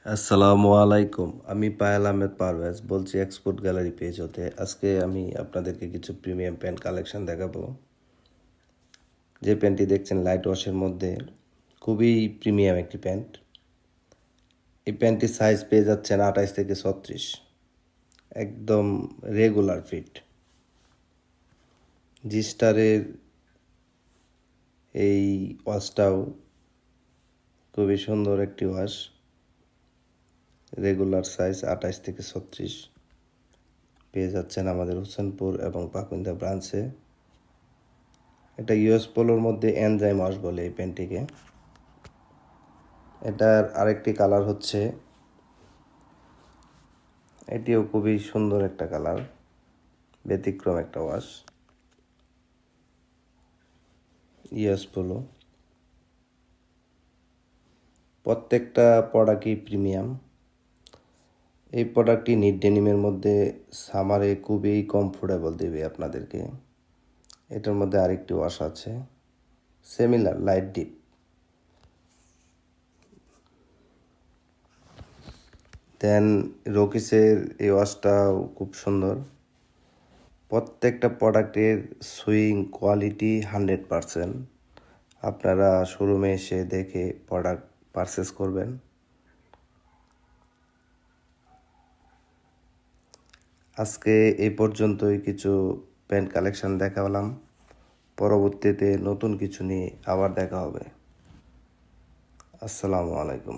আসসালামু আলাইকুম। আমি পায়েল আহমেদ পারভেজ বলছি এক্সপোর্ট গ্যালারি পেজ হতে। আজকে আমি আপনাদেরকে কিছু প্রিমিয়াম প্যান্ট কালেকশন দেখাবো। যে প্যান্টটি দেখছেন লাইট ওয়াশের মধ্যে, খুবই প্রিমিয়াম একটি প্যান্ট। এই প্যান্টটির সাইজ পেয়ে যাচ্ছেন 28 থেকে 36, একদম রেগুলার ফিট। জি স্টারের এই ওয়াশটাও খুবই সুন্দর একটি ওয়াশ। রেগুলার সাইজ 28 থেকে 36 পেয়ে যাচ্ছেন আমাদের হোসেনপুর এবং পাকুন্দা ব্রাঞ্চে। এটা ইউএস পোলোর মধ্যে এনজাইম ওয়াশ বলে এই প্যান্টটিকে। এটার আরেকটি কালার হচ্ছে, এটিও খুবই সুন্দর একটা কালার, ব্যতিক্রম একটা ওয়াশ, ইউএস পোলো। প্রত্যেকটা প্রোডাক্টই প্রিমিয়াম। এই প্রোডাক্টটি নিট ডেনিমের মধ্যে সামারে খুবই কমফোর্টেবল দেবে আপনাদেরকে। এটার মধ্যে আরেকটি ওয়াশ আছে সিমিলার লাইট ডিপ। দেন রকিসের এই ওয়াশটাও খুব সুন্দর। প্রত্যেকটা প্রোডাক্টের সুইং কোয়ালিটি 100%। আপনারা শোরুমে এসে দেখে প্রোডাক্ট পারচেস করবেন। আজকে এই পর্যন্তই কিছু প্যান্ট কালেকশন দেখালাম। পরবর্তীতে নতুন কিছু নিয়ে আবার দেখা হবে। আসসালামু আলাইকুম।